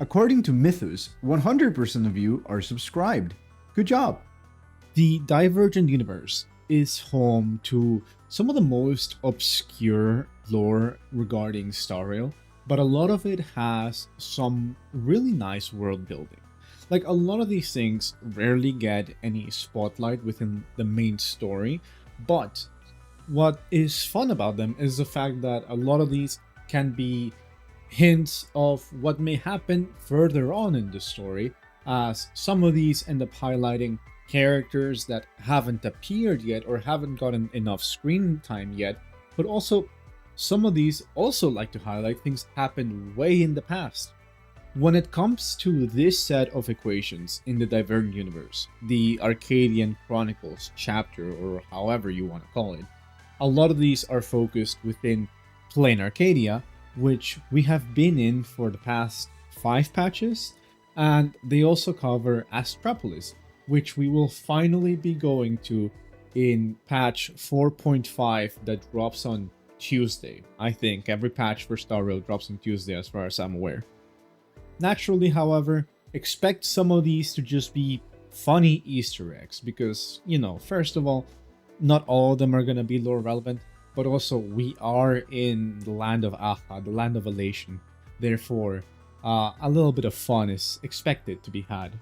According to Mythos, 100% of you are subscribed. Good job. The Divergent Universe is home to some of the most obscure lore regarding Star Rail, but a lot of it has some really nice world building. Like, a lot of these things rarely get any spotlight within the main story, but what is fun about them is the fact that a lot of these can be hints of what may happen further on in the story, as some of these end up highlighting characters that haven't appeared yet or haven't gotten enough screen time yet, but also some of these also like to highlight things happened way in the past. When it comes to this set of equations in the Divergent Universe, the Arcadian Chronicles chapter, or however you want to call it, a lot of these are focused within planarcadia, which we have been in for the past 5 patches, and they also cover Astropolis, which we will finally be going to in patch 4.5 that drops on Tuesday. I think every patch for Star Rail drops on Tuesday as far as I'm aware. Naturally, however, expect some of these to just be funny Easter eggs because, first of all, not all of them are going to be lore relevant, but also we are in the land of Aha, the land of Elation. Therefore, a little bit of fun is expected to be had.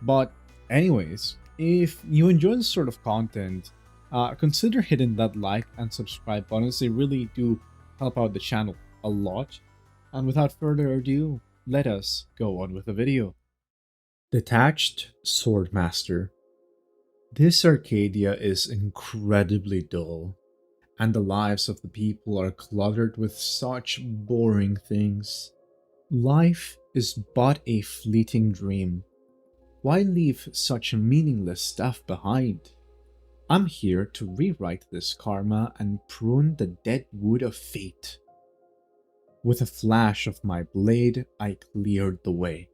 But anyways, if you enjoy this sort of content, consider hitting that like and subscribe buttons. They really do help out the channel a lot. And without further ado, let us go on with the video. Detatched Swordmaster. This Arcadia is incredibly dull, and the lives of the people are cluttered with such boring things. Life is but a fleeting dream. Why leave such meaningless stuff behind? I'm here to rewrite this karma and prune the dead wood of fate. With a flash of my blade, I cleared the way.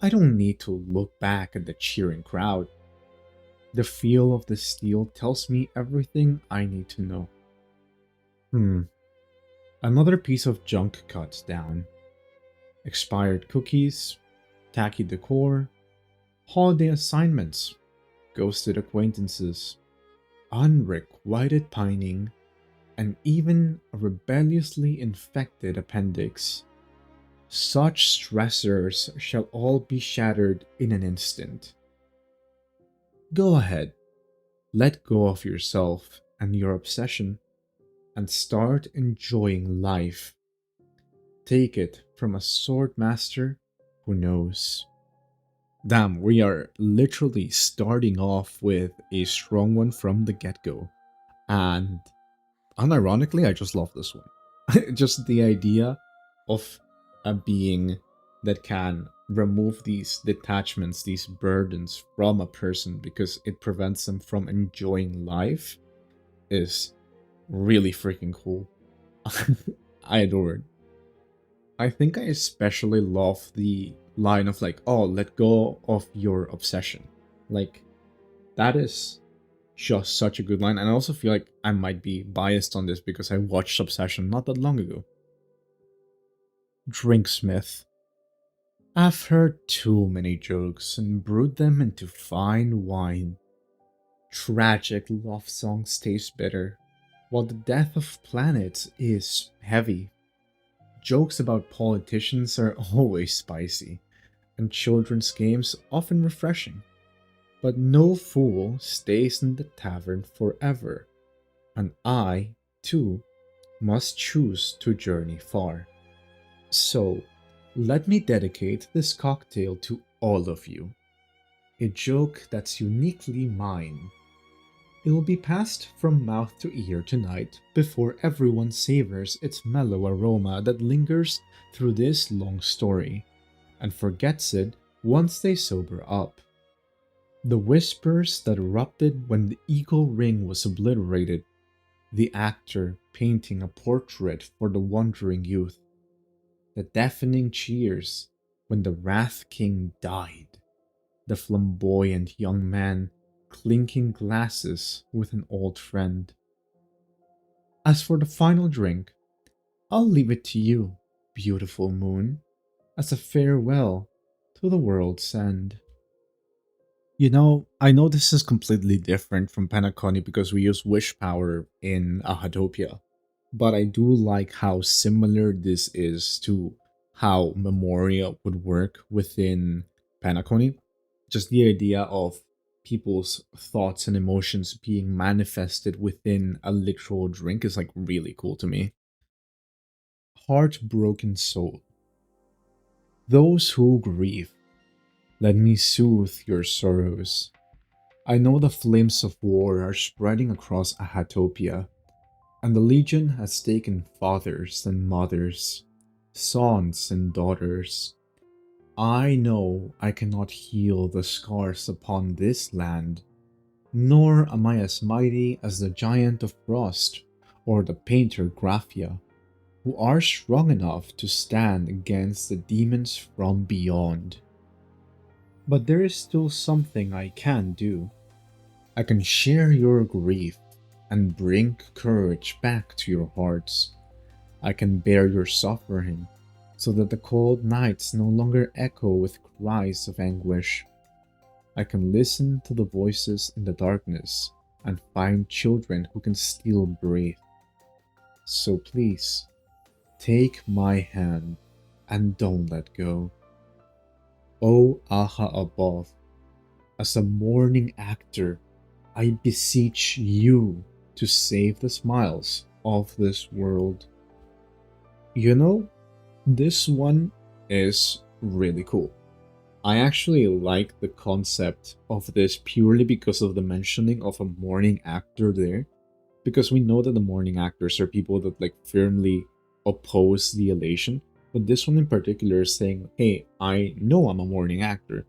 I don't need to look back at the cheering crowd. The feel of the steel tells me everything I need to know. Another piece of junk cuts down. Expired cookies, tacky decor, holiday assignments, ghosted acquaintances, unrequited pining, and even a rebelliously infected appendix. Such stressors shall all be shattered in an instant. Go ahead, let go of yourself and your obsession, and start enjoying life. Take it from a swordmaster who knows. Damn, we are literally starting off with a strong one from the get-go. And unironically, I just love this one. Just the idea of a being that can remove these detachments, these burdens from a person because it prevents them from enjoying life is really freaking cool. I adore it. I think I especially love the line of like, oh, let go of your obsession. Like, that is just such a good line. And I also feel like I might be biased on this because I watched Obsession not that long ago. Drinksmith. I've heard too many jokes and brewed them into fine wine. Tragic love songs taste bitter, while the death of planets is heavy. Jokes about politicians are always spicy, and children's games often refreshing. But no fool stays in the tavern forever, and I, too, must choose to journey far. So, let me dedicate this cocktail to all of you. A joke that's uniquely mine. It will be passed from mouth to ear tonight before everyone savors its mellow aroma that lingers through this long story, and forgets it once they sober up. The whispers that erupted when the eagle ring was obliterated, the actor painting a portrait for the wandering youth, the deafening cheers when the Wrath King died, the flamboyant young man clinking glasses with an old friend. As for the final drink, I'll leave it to you, beautiful moon. as a farewell to the world's end. I know this is completely different from Penacony because we use wish power in Ahatopia, but I do like how similar this is to how Memoria would work within Penacony. Just the idea of people's thoughts and emotions being manifested within a literal drink is like really cool to me. Heartbroken Soul. Those who grieve, let me soothe your sorrows. I know the flames of war are spreading across Ahatopia, and the Legion has taken fathers and mothers, sons and daughters. I know I cannot heal the scars upon this land, nor am I as mighty as the Giant of Frost or the Painter Graphia, who are strong enough to stand against the demons from beyond. But there is still something I can do. I can share your grief and bring courage back to your hearts. I can bear your suffering so that the cold nights no longer echo with cries of anguish. I can listen to the voices in the darkness and find children who can still breathe. So please, take my hand and don't let go. O Aha above, as a mourning actor, I beseech you to save the smiles of this world. This one is really cool. I actually like the concept of this purely because of the mentioning of a mourning actor there. Because we know that the mourning actors are people that like firmly oppose the elation. But this one in particular is saying, hey, I know I'm a mourning actor,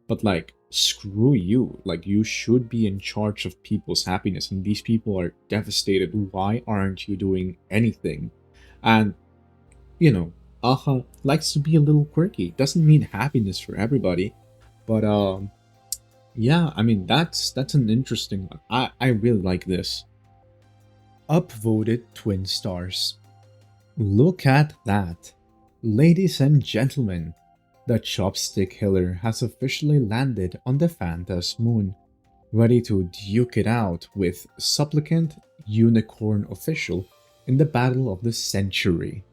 but like, screw you. Like, you should be in charge of people's happiness, and these people are devastated. Why aren't you doing anything? And, Aha likes to be a little quirky. Doesn't mean happiness for everybody, but yeah, I mean that's an interesting one. I really like this. Upvoted twin stars. Look at that. Ladies and gentlemen, the chopstick killer has officially landed on the Phantas moon, ready to duke it out with supplicant unicorn official in the battle of the century.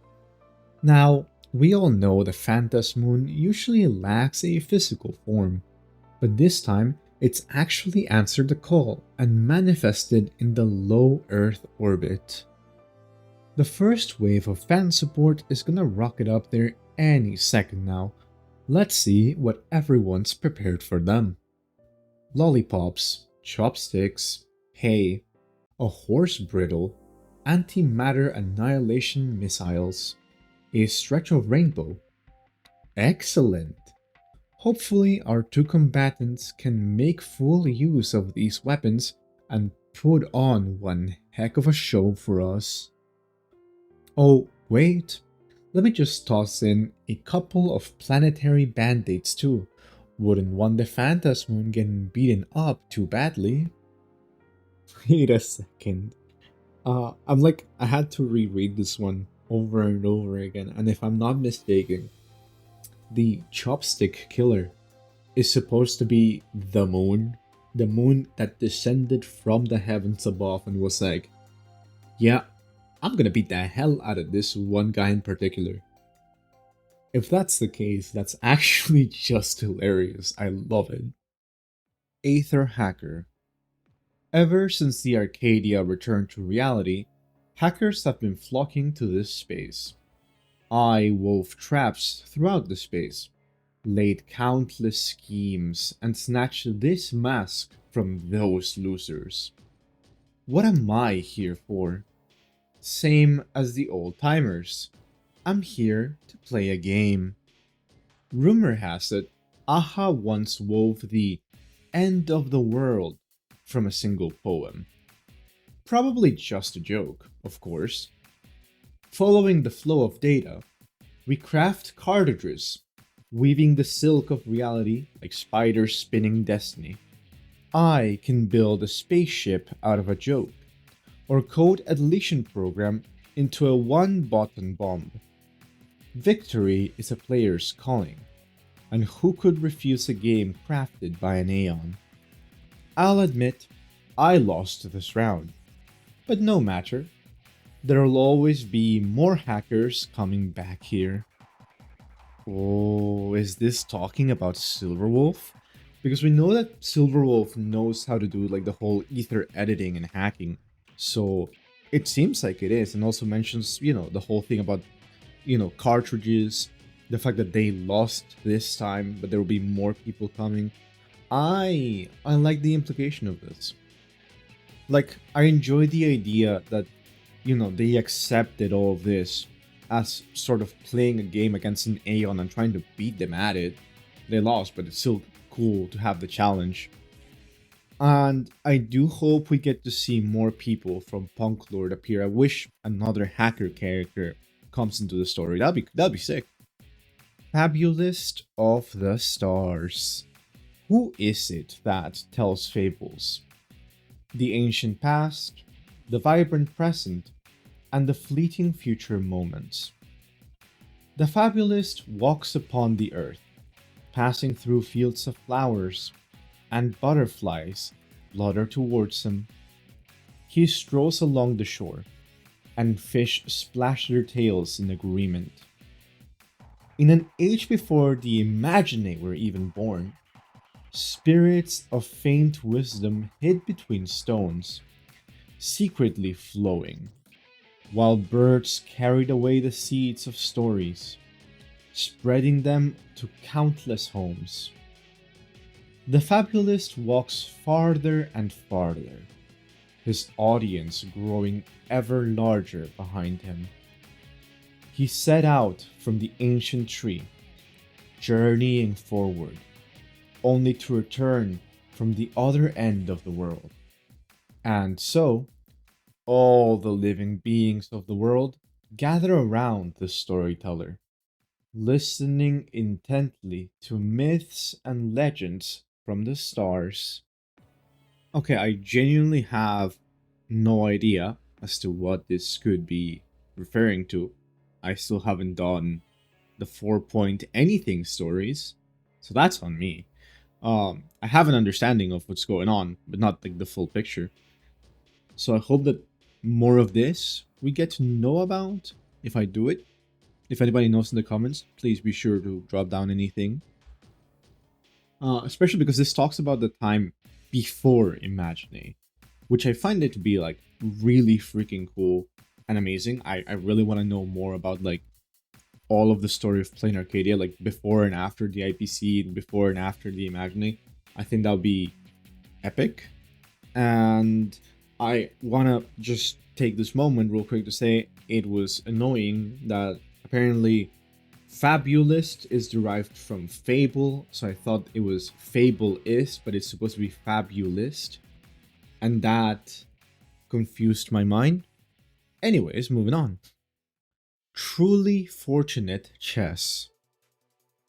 Now, we all know the Phantas moon usually lacks a physical form, but this time it's actually answered the call and manifested in the low Earth orbit. The first wave of fan support is gonna rocket up there any second now. Let's see what everyone's prepared for them. Lollipops, chopsticks, hay, a horse bridle, antimatter annihilation missiles, a stretch of rainbow. Excellent! Hopefully our two combatants can make full use of these weapons and put on one heck of a show for us. Oh, wait, let me just toss in a couple of planetary band-aids too. Wouldn't want the Phantas moon getting beaten up too badly. Wait a second. I had to reread this one over and over again, and if I'm not mistaken, the chopstick killer is supposed to be the moon that descended from the heavens above and was like, yeah, I'm gonna beat the hell out of this one guy in particular. If that's the case, that's actually just hilarious. I love it. Aether Hacker. Ever since the Arcadia returned to reality, hackers have been flocking to this space. I wove traps throughout the space, laid countless schemes, and snatched this mask from those losers. What am I here for? Same as the old timers. I'm here to play a game. Rumor has it, Aha once wove the end of the world from a single poem. Probably just a joke, of course. Following the flow of data, we craft cartridges, weaving the silk of reality like spiders spinning destiny. I can build a spaceship out of a joke, or code a deletion program into a one-button bomb. Victory is a player's calling, and who could refuse a game crafted by an Aeon? I'll admit, I lost this round, but no matter. There'll always be more hackers coming back here. Oh, is this talking about Silverwolf? Because we know that Silverwolf knows how to do like the whole ether editing and hacking. So it seems like it is, and also mentions, the whole thing about, cartridges, the fact that they lost this time, but there will be more people coming. I like the implication of this. Like, I enjoy the idea that, they accepted all of this as sort of playing a game against an Aeon and trying to beat them at it. They lost, but it's still cool to have the challenge. And I do hope we get to see more people from Punk Lord appear. I wish another hacker character comes into the story. That'd be sick. Fabulist of the Stars. Who is it that tells fables? The ancient past, the vibrant present, and the fleeting future moments. The fabulist walks upon the earth, passing through fields of flowers, and butterflies flutter towards him. He strolls along the shore, and fish splash their tails in agreement. In an age before the Imaginae were even born, spirits of faint wisdom hid between stones, secretly flowing, while birds carried away the seeds of stories, spreading them to countless homes. The fabulist walks farther and farther, his audience growing ever larger behind him. He set out from the ancient tree, journeying forward, only to return from the other end of the world. And so, all the living beings of the world gather around the storyteller, listening intently to myths and legends from the stars. Okay, I genuinely have no idea as to what this could be referring to. I still haven't done the 4-point anything stories, so that's on me. I have an understanding of what's going on, but not like the full picture. So I hope that more of this we get to know about if I do it. If anybody knows in the comments, please be sure to drop down anything. Especially because this talks about the time before Imaginae, which I find it to be like really freaking cool and amazing. I really want to know more about like all of the story of planarcadia, like before and after the IPC, before and after the Imaginae. I think that would be epic. And I want to just take this moment real quick to say it was annoying that apparently Fabulist is derived from fable, so I thought it was fableist, but it's supposed to be fabulist, and that confused my mind. Anyways, moving on. Truly fortunate chess.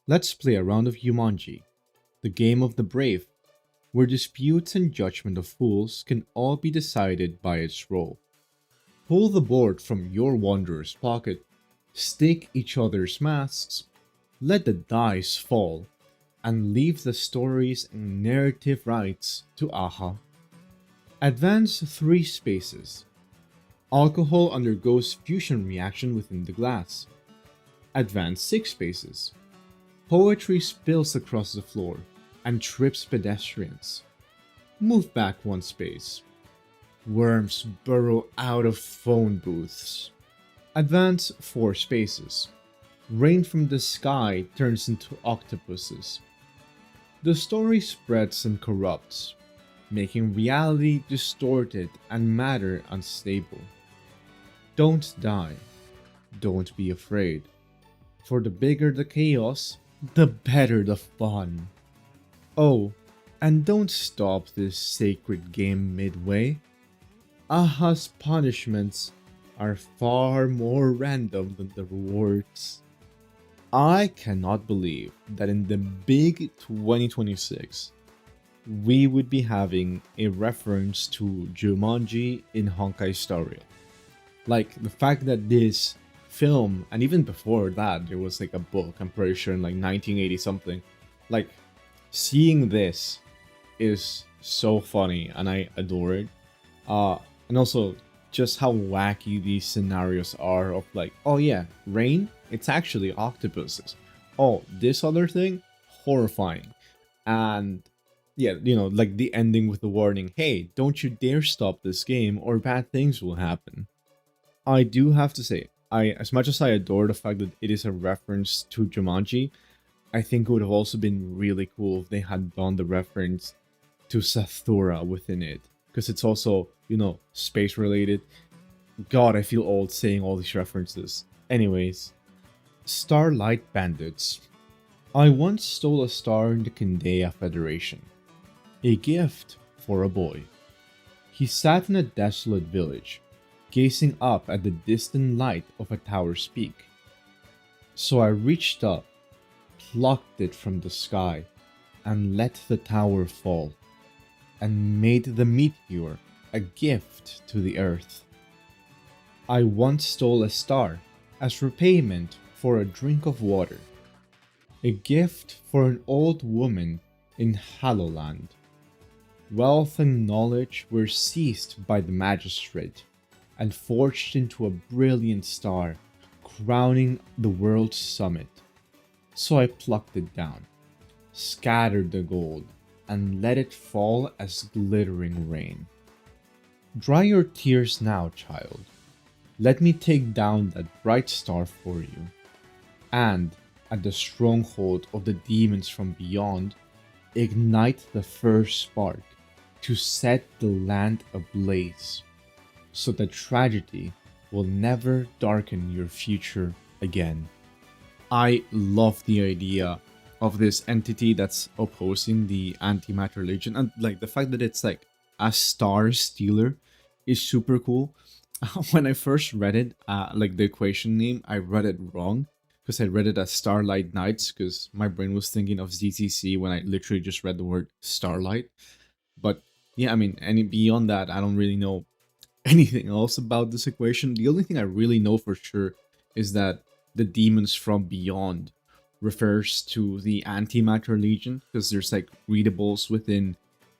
Let's play a round of Jumanji, the game of the brave, where disputes and judgment of fools can all be decided by its role. Pull the board from your wanderer's pocket, stake each other's masks, let the dice fall, and leave the stories and narrative rights to Aha. Advance 3 spaces. Alcohol undergoes fusion reaction within the glass. Advance 6 spaces. Poetry spills across the floor and trips pedestrians. Move back 1 space. Worms burrow out of phone booths. Advance 4 spaces. Rain from the sky turns into octopuses. The story spreads and corrupts, making reality distorted and matter unstable. Don't die. Don't be afraid. For the bigger the chaos, the better the fun. Oh, and don't stop this sacred game midway. Aha's punishments are far more random than the rewards. I cannot believe that in the big 2026, we would be having a reference to Jumanji in Honkai story. Like, the fact that this film, and even before that, there was like a book, I'm pretty sure in like 1980 something. Like, seeing this is so funny, and I adore it. And also, just how wacky these scenarios are of like, oh yeah, rain, it's actually octopuses. Oh, this other thing, horrifying. And yeah, like the ending with the warning, hey, don't you dare stop this game or bad things will happen. I do have to say, as much as I adore the fact that it is a reference to Jumanji, I think it would have also been really cool if they had done the reference to Sathura within it. Because it's also, space related. God, I feel old saying all these references. Anyways, Starlight Bandits. I once stole a star in the Kendea Federation. A gift for a boy. He sat in a desolate village, gazing up at the distant light of a tower's peak. So I reached up, plucked it from the sky, and let the tower fall, and made the meteor a gift to the earth. I once stole a star as repayment for a drink of water, a gift for an old woman in Hallowland. Wealth and knowledge were seized by the magistrate and forged into a brilliant star, crowning the world's summit. So I plucked it down, scattered the gold, and let it fall as glittering rain. Dry your tears now, child. Let me take down that bright star for you, and, at the stronghold of the demons from beyond, ignite the first spark to set the land ablaze, so that tragedy will never darken your future again. I love the idea of this entity that's opposing the Antimatter Legion, and like the fact that it's like a star stealer is super cool. When I first read it, like the equation name, I read it wrong because I read it as Starlight Knights because my brain was thinking of ZTC when I literally just read the word Starlight. But yeah, I mean, and beyond that, I don't really know anything else about this equation. The only thing I really know for sure is that the demons from beyond refers to the Antimatter Legion because there's like readables within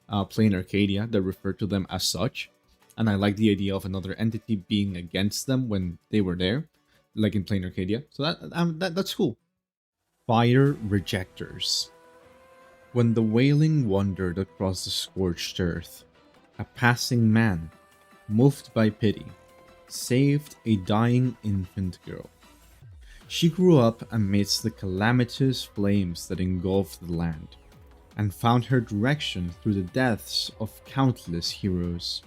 Planarcadia that refer to them as such. And I like the idea of another entity being against them when they were there, like in Planarcadia. So that's cool. Fire Rejectors. When the wailing wandered across the scorched earth, a passing man, moved by pity, saved a dying infant girl. She grew up amidst the calamitous flames that engulfed the land, and found her direction through the deaths of countless heroes.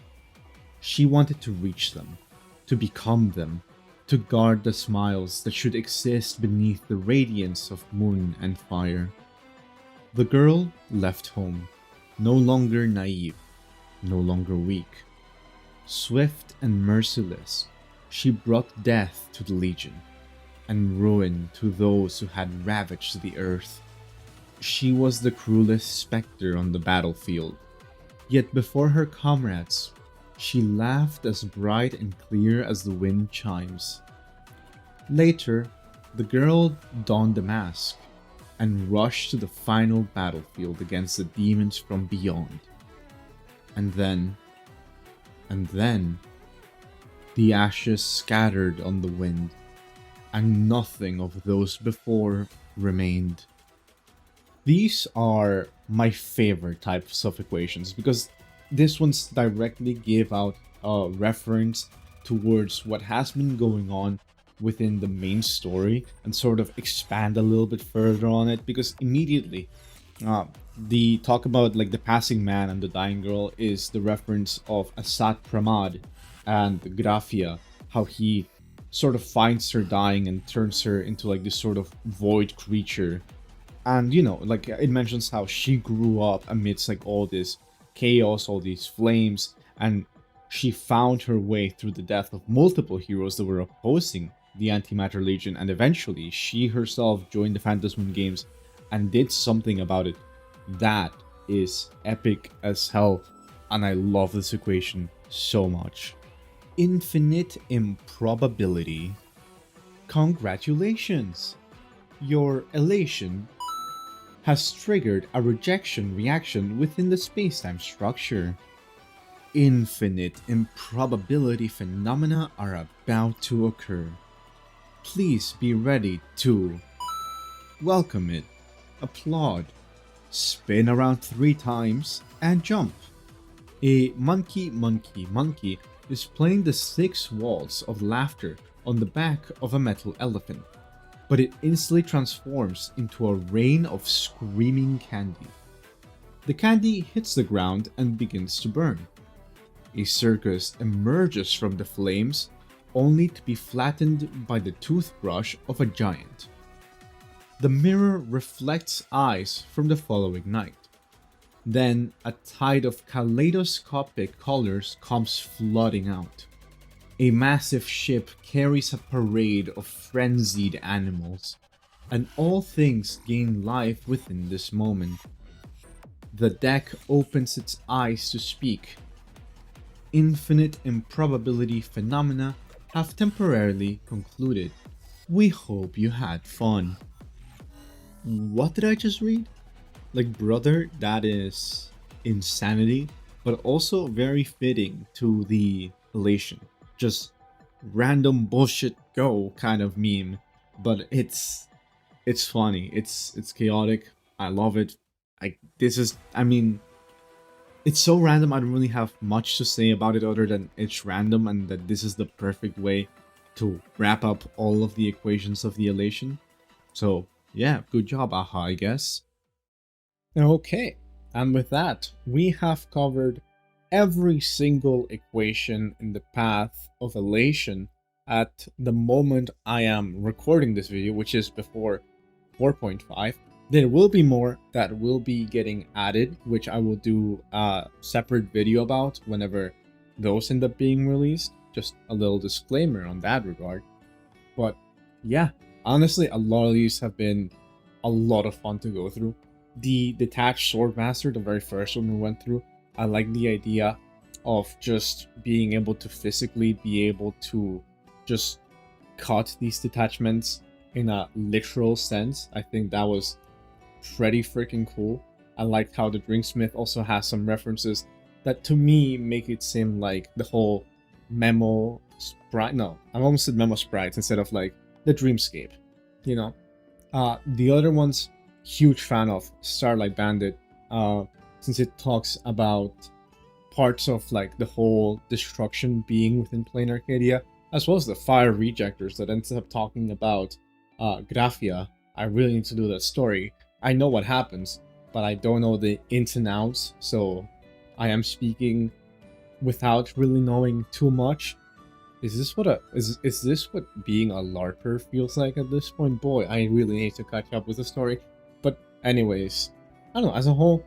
She wanted to reach them, to become them, to guard the smiles that should exist beneath the radiance of moon and fire. The girl left home, no longer naive, no longer weak. Swift and merciless, she brought death to the Legion, and ruin to those who had ravaged the earth. She was the cruelest spectre on the battlefield, yet before her comrades, she laughed as bright and clear as the wind chimes. Later, the girl donned a mask and rushed to the final battlefield against the demons from beyond. And then, the ashes scattered on the wind, and nothing of those before remained. These are my favorite types of equations because this one's directly give out a reference towards what has been going on within the main story and sort of expand a little bit further on it, because immediately the talk about like the passing man and the dying girl is the reference of Asat Pramad and Grafia, how he sort of finds her dying and turns her into like this sort of void creature. And like it mentions how she grew up amidst like all this chaos, all these flames, and she found her way through the death of multiple heroes that were opposing the Antimatter Legion, and eventually she herself joined the Phantasmoon games and did something about it. That is epic as hell, and I love this equation so much. Infinite Improbability. Congratulations! Your Elation has triggered a rejection reaction within the spacetime structure. Infinite improbability phenomena are about to occur. Please be ready to welcome it, applaud, spin around 3 times, and jump. A monkey is playing the 6 waltz of laughter on the back of a metal elephant, but it instantly transforms into a rain of screaming candy. The candy hits the ground and begins to burn. A circus emerges from the flames, only to be flattened by the toothbrush of a giant. The mirror reflects eyes from the following night. Then a tide of kaleidoscopic colors comes flooding out. A massive ship carries a parade of frenzied animals, and all things gain life within this moment. The deck opens its eyes to speak. Infinite improbability phenomena have temporarily concluded. We hope you had fun. What did I just read? Like, brother, that is insanity, but also very fitting to the Elation. Just random bullshit go kind of meme, but it's funny. It's chaotic. I love it. It's so random. I don't really have much to say about it other than it's random and that this is the perfect way to wrap up all of the equations of the Elation. So yeah, good job, AHA, I guess. Okay, and with that, we have covered every single equation in the path of Elation at the moment I am recording this video, which is before 4.5. There will be more that will be getting added, which I will do a separate video about whenever those end up being released. Just a little disclaimer on that regard. But yeah, honestly, a lot of these have been a lot of fun to go through. The Detatched Swordmaster, the very first one we went through, I like the idea of just being able to physically be able to just cut these detachments in a literal sense. I think that was pretty freaking cool. I liked how the Drinksmith also has some references that to me make it seem like the whole memo sprite. No, I almost said memo sprites instead of like the dreamscape, you know. The other ones, huge fan of Starlight Bandit, since it talks about parts of like the whole destruction being within planarcadia, as well as the fire rejectors that ends up talking about Graphia. I really need to do that story. I know what happens, but I don't know the ins and outs, so I am speaking without really knowing too much. Is this what being a LARPer feels like at this point? Boy, I really need to catch up with the story. But anyways, I don't know, as a whole,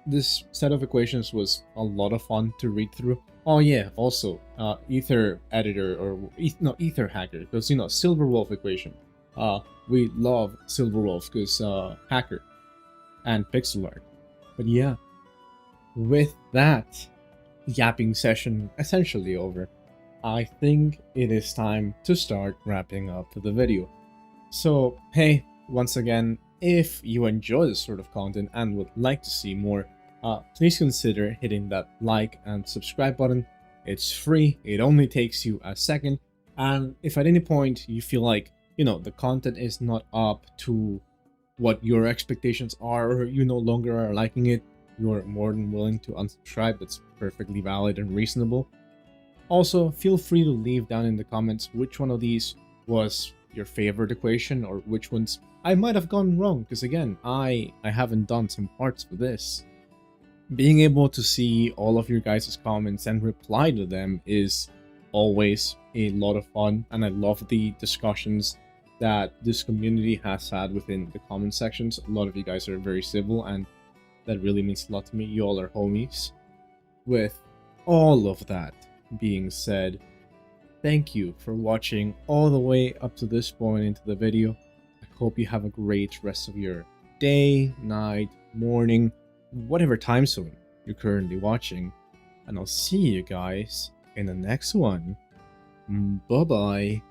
this set of equations was a lot of fun to read through. Oh yeah, also, Aether editor, or Aether Hacker, because, you know, Silver Wolf equation. We love Silver Wolf because Hacker and pixel art. But yeah, with that yapping session essentially over, I think it is time to start wrapping up the video. So hey, once again, if you enjoy this sort of content and would like to see more, please consider hitting that like and subscribe button. It's free, it only takes you a second, and if at any point you feel like, you know, the content is not up to what your expectations are, or you no longer are liking it, you're more than willing to unsubscribe. That's perfectly valid and reasonable. Also, feel free to leave down in the comments which one of these was your favorite equation, or which ones I might have gone wrong, because again, I haven't done some parts for this. Being able to see all of your guys' comments and reply to them is always a lot of fun, and I love the discussions that this community has had within the comment sections. A lot of you guys are very civil, and that really means a lot to me. You all are homies. With all of that being said, thank you for watching all the way up to this point into the video. I hope you have a great rest of your day, night, morning, whatever time zone you're currently watching, and I'll see you guys in the next one. Bye bye.